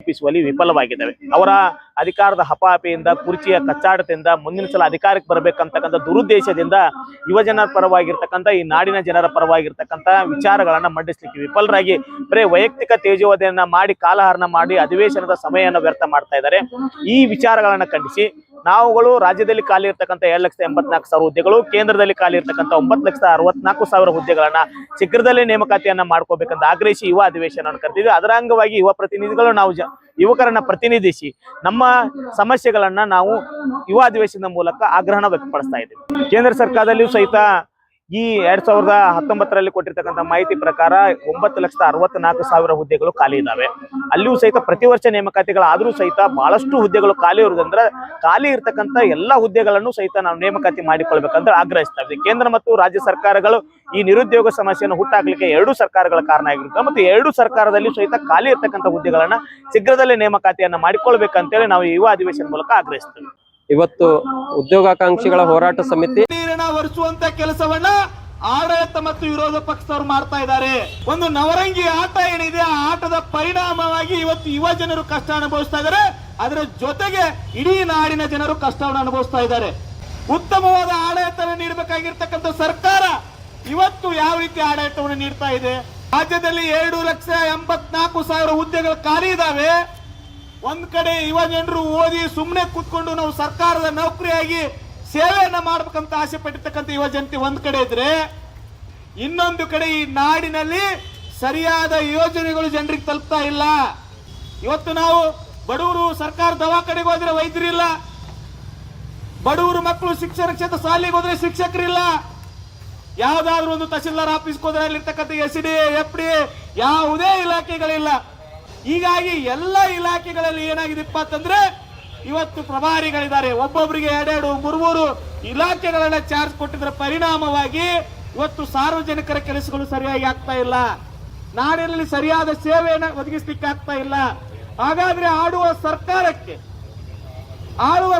ತಲುಪಿಸುವಲ್ಲಿ ವಿಫಲವಾಗಿದ್ದಾವೆ. ಅವರ ಅಧಿಕಾರದ ಹಪಾಹಪಿಯಿಂದ, ಕುರ್ಚಿಯ ಕಚ್ಚಾಟದಿಂದ, ಮುಂದಿನ ಸಲ ಅಧಿಕಾರಕ್ಕೆ ಬರಬೇಕಂತಕ್ಕಂಥ ದುರುದ್ದೇಶದಿಂದ ಯುವಜನರ ಪರವಾಗಿರ್ತಕ್ಕಂಥ, ಈ ನಾಡಿನ ಜನರ ಪರವಾಗಿರ್ತಕ್ಕಂಥ ವಿಚಾರಗಳನ್ನ ಮಂಡಿಸಲಿಕ್ಕೆ ವಿಫಲರಾಗಿ ಬರೀ ವೈಯಕ್ತಿಕ ತೇಜೋವಧೆಯನ್ನ ಮಾಡಿ, ಕಾಲಹರಣ ಮಾಡಿ, ಅಧಿವೇಶನದ ಸಮಯವನ್ನು ವ್ಯರ್ಥ ಮಾಡ್ತಾ ಇದ್ದಾರೆ. ಈ ವಿಚಾರಗಳನ್ನ ಖಂಡಿಸಿ ನಾವುಗಳು ರಾಜ್ಯದಲ್ಲಿ ಖಾಲಿ ಇರ್ತಕ್ಕಂಥ 2,84,000 ಹುದ್ದೆಗಳು, ಕೇಂದ್ರದಲ್ಲಿ ಖಾಲಿ ಇರ್ತಕ್ಕಂಥ 9,64,000 ಹುದ್ದೆಗಳನ್ನ ಶೀಘ್ರದಲ್ಲೇ ನೇಮಕಾತಿಯನ್ನ ಮಾಡ್ಕೋಬೇಕಂತ ಆಗ್ರಹಿಸಿ ಯುವ ಅಧಿವೇಶನವನ್ನು ಕರೆದಿದ್ವಿ. ಅದರ ಅಂಗವಾಗಿ ಯುವ ಪ್ರತಿನಿಧಿಗಳು ನಾವು ಯುವಕರನ್ನ ಪ್ರತಿನಿಧಿಸಿ ನಮ್ಮ ಸಮಸ್ಯೆಗಳನ್ನ ನಾವು ಯುವ ಅಧಿವೇಶನದ ಮೂಲಕ ಆಗ್ರಹಣ ವ್ಯಕ್ತಪಡಿಸ್ತಾ ಇದ್ದೀವಿ. ಕೇಂದ್ರ ಸರ್ಕಾರದಲ್ಲಿಯೂ ಸಹಿತ ಈ 2019ರಲ್ಲಿ ಕೊಟ್ಟಿರ್ತಕ್ಕಂಥ ಮಾಹಿತಿ ಪ್ರಕಾರ 9,64,000 ಹುದ್ದೆಗಳು ಖಾಲಿ ಇದ್ದಾವೆ. ಅಲ್ಲಿಯೂ ಸಹಿತ ಪ್ರತಿ ವರ್ಷ ನೇಮಕಾತಿಗಳಾದ್ರೂ ಸಹಿತ ಬಹಳಷ್ಟು ಹುದ್ದೆಗಳು ಖಾಲಿ ಇರುವುದಂದ್ರೆ ಖಾಲಿ ಇರ್ತಕ್ಕಂಥ ಎಲ್ಲ ಹುದ್ದೆಗಳನ್ನು ಸಹಿತ ನಾವು ನೇಮಕಾತಿ ಮಾಡಿಕೊಳ್ಬೇಕಂತ ಆಗ್ರಹಿಸ್ತಾ ಇದ್ದೀವಿ. ಕೇಂದ್ರ ಮತ್ತು ರಾಜ್ಯ ಸರ್ಕಾರಗಳು ಈ ನಿರುದ್ಯೋಗ ಸಮಸ್ಯೆಯನ್ನು ಹುಟ್ಟಾಕ್ಲಿಕ್ಕೆ ಎರಡೂ ಸರ್ಕಾರಗಳ ಕಾರಣ ಆಗಿರುತ್ತೆ ಮತ್ತು ಎರಡೂ ಸರ್ಕಾರದಲ್ಲಿ ಸಹಿತ ಖಾಲಿ ಇರ್ತಕ್ಕಂಥ ಹುದ್ದೆಗಳನ್ನ ಶೀಘ್ರದಲ್ಲೇ ನೇಮಕಾತಿಯನ್ನ ಮಾಡಿಕೊಳ್ಬೇಕಂತೇಳಿ ನಾವು ಯುವ ಅಧಿವೇಶನ ಮೂಲಕ ಆಗ್ರಹಿಸ್ತೇವೆ. ಇವತ್ತು ಉದ್ಯೋಗಾಕಾಂಕ್ಷಿಗಳ ಹೋರಾಟ ಸಮಿತಿ ನೀರನ್ನ ಒರೆಸುವಂತ ಕೆಲಸವನ್ನ ಆಡಳಿತ ಮತ್ತು ವಿರೋಧ ಪಕ್ಷದವರು ಮಾಡ್ತಾ ಇದ್ದಾರೆ. ಒಂದು ನವರಂಗಿ ಆಟ ಏನಿದೆ, ಆ ಆಟದ ಪರಿಣಾಮವಾಗಿ ಇವತ್ತು ಯುವ ಜನರು ಕಷ್ಟ ಅನುಭವಿಸ್ತಾ ಇದ್ದಾರೆ. ಅದರ ಜೊತೆಗೆ ಇಡೀ ನಾಡಿನ ಜನರು ಕಷ್ಟವನ್ನು ಅನುಭವಿಸ್ತಾ ಇದ್ದಾರೆ. ಉತ್ತಮವಾದ ಆಡಳಿತವನ್ನು ನೀಡಬೇಕಾಗಿರ್ತಕ್ಕಂಥ ಸರ್ಕಾರ ಇವತ್ತು ಯಾವ ರೀತಿ ಆಡಳಿತವನ್ನು ನೀಡ್ತಾ ಇದೆ? ರಾಜ್ಯದಲ್ಲಿ 2,84,000 ಹುದ್ದೆಗಳು ಖಾಲಿ ಇದಾವೆ. ಒಂದ್ ಕಡೆ ಯುವ ಜನರು ಓದಿ ಸುಮ್ಮನೆ ಕೂತ್ಕೊಂಡು ನಾವು ಸರ್ಕಾರದ ನೌಕರಿಯಾಗಿ ಸೇವೆಯನ್ನ ಮಾಡ್ಬೇಕಂತ ಆಸೆ ಪಟ್ಟಿರ್ತಕ್ಕಂಥ ಯುವ ಜನತೆ ಒಂದ್ ಕಡೆ ಇದ್ರೆ, ಇನ್ನೊಂದು ಕಡೆ ಈ ನಾಡಿನಲ್ಲಿ ಸರಿಯಾದ ಯೋಜನೆಗಳು ಜನರಿಗೆ ತಲುಪ್ತಾ ಇಲ್ಲ. ಇವತ್ತು ನಾವು ಬಡವರು ಸರ್ಕಾರ ದವಾಖಾನೆಗೆ ಹೋದ್ರೆ ವೈದ್ಯರಿಲ್ಲ, ಬಡವರು ಮಕ್ಕಳು ಶಿಕ್ಷಣ ಕ್ಷೇತ್ರ ಶಾಲೆಗೆ ಹೋದ್ರೆ ಶಿಕ್ಷಕರಿಲ್ಲ, ಯಾವ್ದಾದ್ರು ಒಂದು ತಹಸೀಲ್ದಾರ್ ಆಫೀಸ್ಗೆ ಹೋದ್ರೆ ಅಲ್ಲಿರ್ತಕ್ಕಂಥ SDA FDA ಯಾವುದೇ ಇಲಾಖೆಗಳಿಲ್ಲ. ಹೀಗಾಗಿ ಎಲ್ಲ ಇಲಾಖೆಗಳಲ್ಲಿ ಏನಾಗಿದೆಪ್ಪ ಅಂತಂದ್ರೆ ಇವತ್ತು ಪ್ರಭಾರಿಗಳಿದ್ದಾರೆ, ಒಬ್ಬೊಬ್ಬರಿಗೆ 2-3 ಇಲಾಖೆಗಳನ್ನ ಚಾರ್ಜ್ ಕೊಟ್ಟಿದ್ರ ಪರಿಣಾಮವಾಗಿ ಇವತ್ತು ಸಾರ್ವಜನಿಕರ ಕೆಲಸಗಳು ಸರಿಯಾಗಿ ಆಗ್ತಾ ಇಲ್ಲ, ನಾಡಿನಲ್ಲಿ ಸರಿಯಾದ ಸೇವೆಯನ್ನು ಒದಗಿಸ್ಲಿಕ್ಕೆ ಆಗ್ತಾ ಇಲ್ಲ. ಹಾಗಾದ್ರೆ ಆಳುವ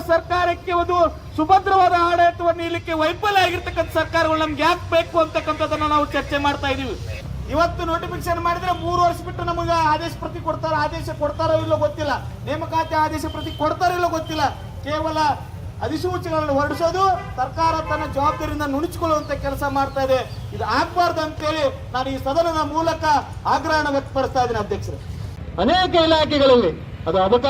ಸರ್ಕಾರಕ್ಕೆ ಒಂದು ಸುಭದ್ರವಾದ ಆಡಳಿತವನ್ನು ನೀಡಲಿಕ್ಕೆ ವೈಫಲ್ಯ ಆಗಿರ್ತಕ್ಕಂಥ ಸರ್ಕಾರಗಳು ನಮ್ಗೆ ಯಾಕೆ ಬೇಕು ಅಂತಕ್ಕಂಥದ್ದನ್ನ ನಾವು ಚರ್ಚೆ ಮಾಡ್ತಾ ಇದೀವಿ. ಇವತ್ತು ನೋಟಿಫಿಕೇಶನ್ ಮಾಡಿದ್ರೆ 3 ವರ್ಷ ಬಿಟ್ಟು ನಮಗೆ ಆದೇಶ ಪ್ರತಿ ಕೊಡ್ತಾರೆ. ಆದೇಶ ಕೊಡ್ತಾರೋ ಇಲ್ಲೋ ಗೊತ್ತಿಲ್ಲ, ನೇಮಕಾತಿ ಆದೇಶ ಪ್ರತಿ ಕೊಡ್ತಾರೋ ಇಲ್ಲೋ ಗೊತ್ತಿಲ್ಲ. ಕೇವಲ ಅಧಿಸೂಚನೆಗಳನ್ನು ಹೊರಡಿಸೋದು, ಸರ್ಕಾರ ತನ್ನ ಜವಾಬ್ದಾರಿಯಿಂದ ನುಣುಚಿಕೊಳ್ಳುವಂತ ಕೆಲಸ ಮಾಡ್ತಾ ಇದೆ. ಇದು ಆಗ್ಬಾರ್ದು ಅಂತೇಳಿ ನಾನು ಈ ಸದನದ ಮೂಲಕ ಆಗ್ರಹಣ ವ್ಯಕ್ತಪಡಿಸ್ತಾ ಇದ್ದೀನಿ ಅಧ್ಯಕ್ಷರೇ. ಅನೇಕ ಇಲಾಖೆಗಳಲ್ಲಿ ಅದು